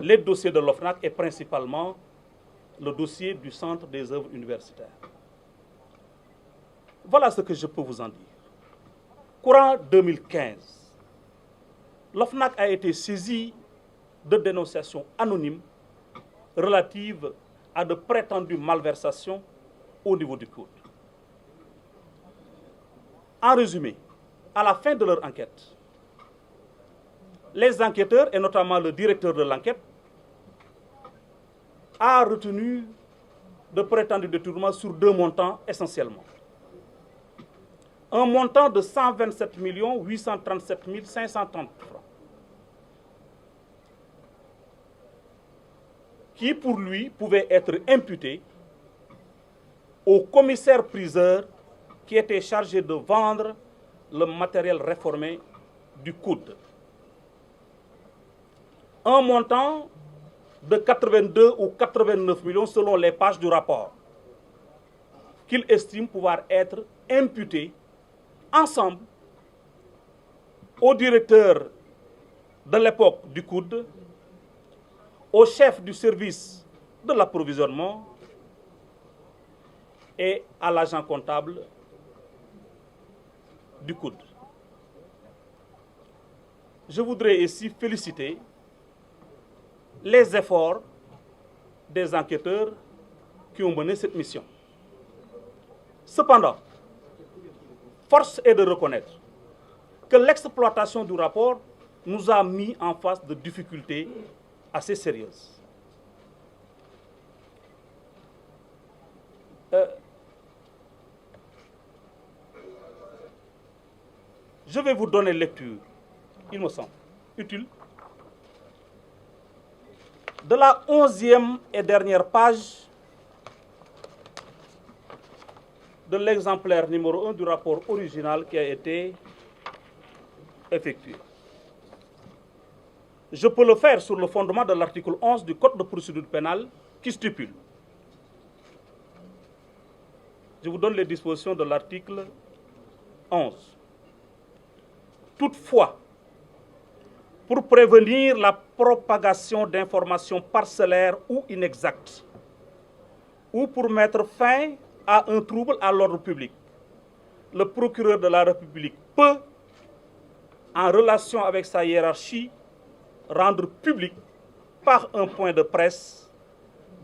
les dossiers de l'OFNAC et principalement le dossier du Centre des œuvres universitaires. Voilà ce que je peux vous en dire. Courant 2015, l'OFNAC a été saisi de dénonciations anonymes relatives à de prétendues malversations au niveau du COUD. En résumé, à la fin de leur enquête, les enquêteurs, et notamment le directeur de l'enquête, a retenu de prétendus détournements sur deux montants essentiellement. Un montant de 127 837 530 francs, qui pour lui pouvait être imputé au commissaire-priseur qui était chargé de vendre le matériel réformé du COUD. Un montant de 82 ou 89 millions selon les pages du rapport, qu'il estime pouvoir être imputé ensemble au directeur de l'époque du COUD, au chef du service de l'approvisionnement et à l'agent comptable du COUD. Je voudrais ici féliciter les efforts des enquêteurs qui ont mené cette mission. Cependant, force est de reconnaître que l'exploitation du rapport nous a mis en face de difficultés assez sérieuses. Je vais vous donner lecture, il me semble utile, de la 11e et dernière page de l'exemplaire numéro 1 du rapport original qui a été effectué. Je peux le faire sur le fondement de l'article 11 du Code de procédure pénale qui stipule. Je vous donne les dispositions de l'article 11. Toutefois, pour prévenir la propagation d'informations parcellaires ou inexactes, ou pour mettre fin à un trouble à l'ordre public, le procureur de la République peut, en relation avec sa hiérarchie, rendre public par un point de presse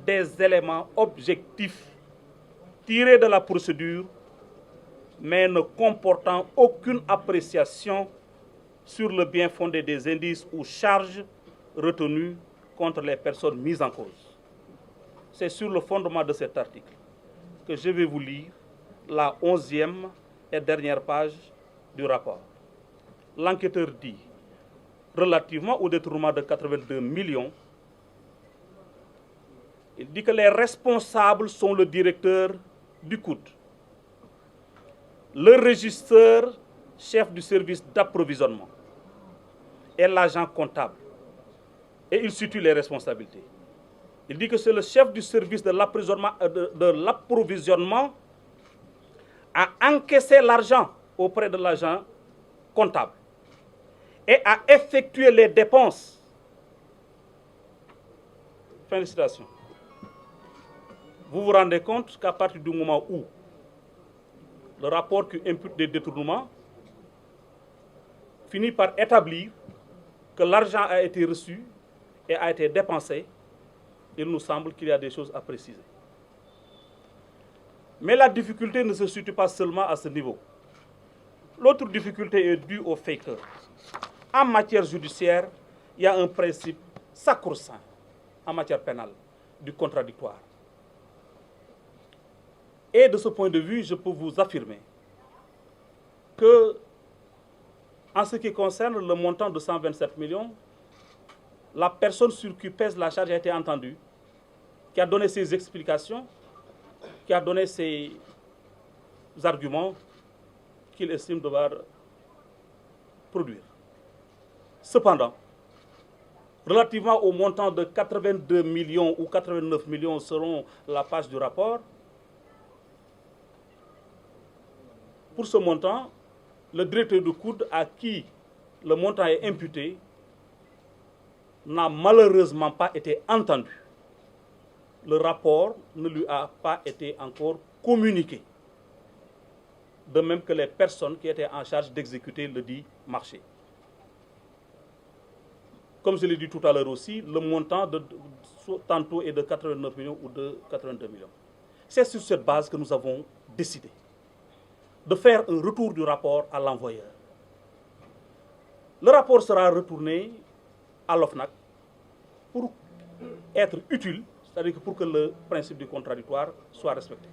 des éléments objectifs tirés de la procédure, mais ne comportant aucune appréciation sur le bien fondé des indices ou charges retenus contre les personnes mises en cause. C'est sur le fondement de cet article que je vais vous lire la 11e et dernière page du rapport. L'enquêteur dit, relativement au détournement de 82 millions, il dit que les responsables sont le directeur du COUD, le régisseur chef du service d'approvisionnement et l'agent comptable. Et il situe les responsabilités. Il dit que c'est le chef du service de l'approvisionnement à encaisser l'argent auprès de l'agent comptable et à effectuer les dépenses. Fin de citation. Vous vous rendez compte qu'à partir du moment où le rapport qui impute des détournements finit par établir que l'argent a été reçu et a été dépensé, il nous semble qu'il y a des choses à préciser. Mais la difficulté ne se situe pas seulement à ce niveau. L'autre difficulté est due au fait que, en matière judiciaire, il y a un principe sacro-saint en matière pénale du contradictoire. Et de ce point de vue, je peux vous affirmer que, en ce qui concerne le montant de 127 millions, la personne sur qui pèse la charge a été entendue, qui a donné ses explications, qui a donné ses arguments qu'il estime devoir produire. Cependant, relativement au montant de 82 millions ou 89 millions selon la page du rapport, pour ce montant, le directeur du COUD à qui le montant est imputé n'a malheureusement pas été entendu. Le rapport ne lui a pas été encore communiqué. De même que les personnes qui étaient en charge d'exécuter le dit marché. Comme je l'ai dit tout à l'heure aussi, le montant tantôt est de 89 millions ou de 82 millions. C'est sur cette base que nous avons décidé de faire un retour du rapport à l'envoyeur. Le rapport sera retourné à l'OFNAC pour être utile, c'est-à-dire pour que le principe du contradictoire soit respecté.